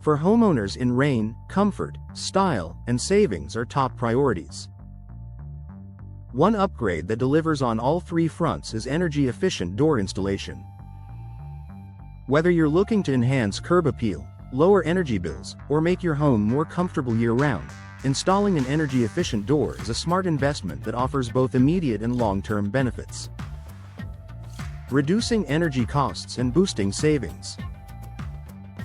For homeowners in Rayne, comfort, style, and savings are top priorities. One upgrade that delivers on all three fronts is energy-efficient door installation. Whether you're looking to enhance curb appeal, lower energy bills, or make your home more comfortable year-round, installing an energy-efficient door is a smart investment that offers both immediate and long-term benefits. Reducing energy costs and boosting savings.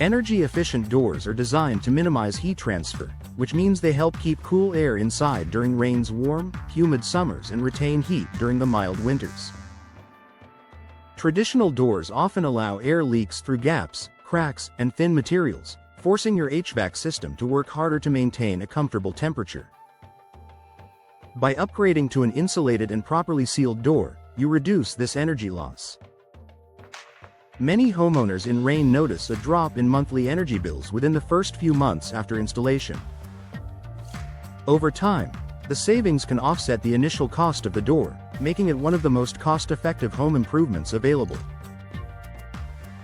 Energy-efficient doors are designed to minimize heat transfer, which means they help keep cool air inside during Rayne's warm, humid summers and retain heat during the mild winters. Traditional doors often allow air leaks through gaps, cracks, and thin materials, forcing your HVAC system to work harder to maintain a comfortable temperature. By upgrading to an insulated and properly sealed door, you reduce this energy loss. Many homeowners in Rayne notice a drop in monthly energy bills within the first few months after installation. Over time, the savings can offset the initial cost of the door, making it one of the most cost-effective home improvements available.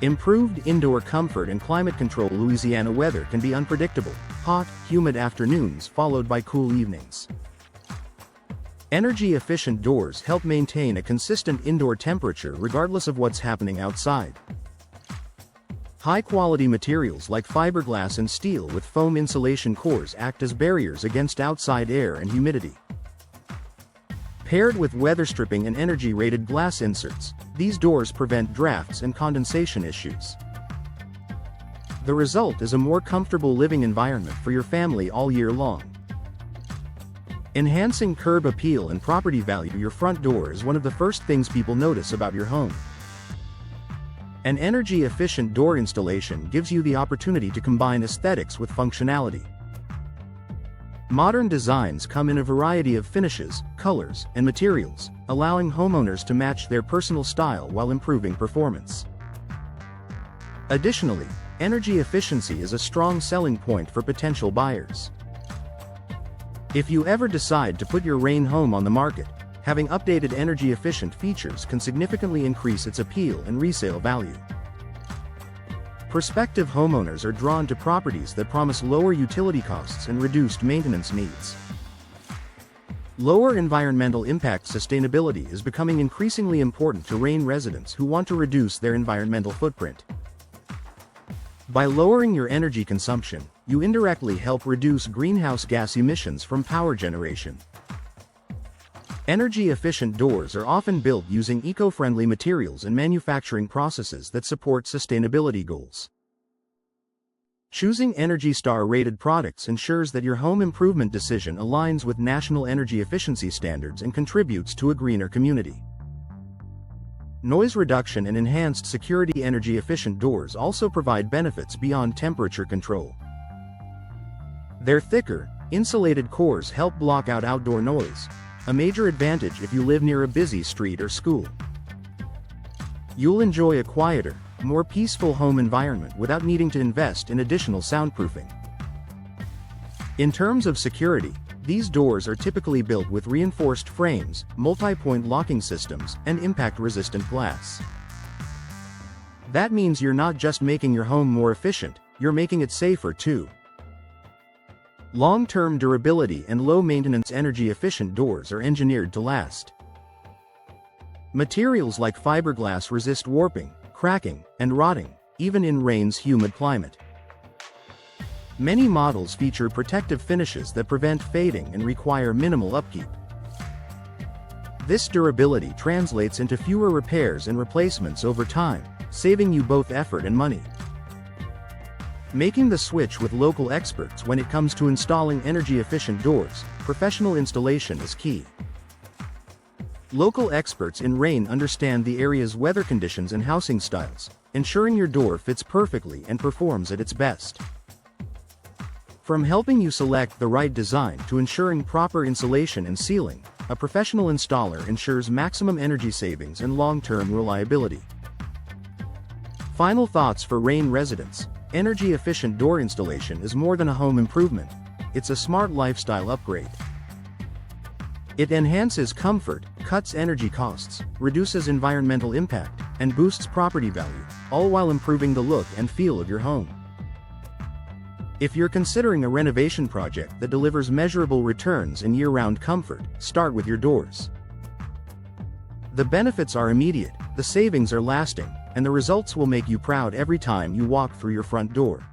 Improved indoor comfort and climate control. Louisiana weather can be unpredictable, hot, humid afternoons followed by cool evenings. Energy-efficient doors help maintain a consistent indoor temperature regardless of what's happening outside. High-quality materials like fiberglass and steel with foam insulation cores act as barriers against outside air and humidity. Paired with weather stripping and energy-rated glass inserts, these doors prevent drafts and condensation issues. The result is a more comfortable living environment for your family all year long. Enhancing curb appeal and property value. Your front door is one of the first things people notice about your home. An energy-efficient door installation gives you the opportunity to combine aesthetics with functionality. Modern designs come in a variety of finishes, colors, and materials, allowing homeowners to match their personal style while improving performance. Additionally, energy efficiency is a strong selling point for potential buyers. If you ever decide to put your Rayne home on the market, having updated energy-efficient features can significantly increase its appeal and resale value. Prospective homeowners are drawn to properties that promise lower utility costs and reduced maintenance needs. Lower environmental impact. Sustainability is becoming increasingly important to Rayne residents who want to reduce their environmental footprint. By lowering your energy consumption, you indirectly help reduce greenhouse gas emissions from power generation. Energy-efficient doors are often built using eco-friendly materials and manufacturing processes that support sustainability goals. Choosing Energy Star-rated products ensures that your home improvement decision aligns with national energy efficiency standards and contributes to a greener community. Noise reduction and enhanced security. Energy-efficient doors also provide benefits beyond temperature control. Their thicker, insulated cores help block out outdoor noise, a major advantage if you live near a busy street or school. You'll enjoy a quieter, more peaceful home environment without needing to invest in additional soundproofing. In terms of security, these doors are typically built with reinforced frames, multi-point locking systems, and impact-resistant glass. That means you're not just making your home more efficient, you're making it safer too. Long-term durability and low-maintenance energy-efficient doors are engineered to last. Materials like fiberglass resist warping, cracking, and rotting, even in Rayne's humid climate. Many models feature protective finishes that prevent fading and require minimal upkeep. This durability translates into fewer repairs and replacements over time, saving you both effort and money. Making the switch with local experts. When it comes to installing energy-efficient doors, professional installation is key. Local experts in Rayne understand the area's weather conditions and housing styles, ensuring your door fits perfectly and performs at its best. From helping you select the right design to ensuring proper insulation and sealing, a professional installer ensures maximum energy savings and long-term reliability. Final thoughts for Rayne residents. Energy-efficient door installation is more than a home improvement, it's a smart lifestyle upgrade. It enhances comfort, cuts energy costs, reduces environmental impact, and boosts property value, all while improving the look and feel of your home. If you're considering a renovation project that delivers measurable returns and year-round comfort, start with your doors. The benefits are immediate, the savings are lasting, and the results will make you proud every time you walk through your front door.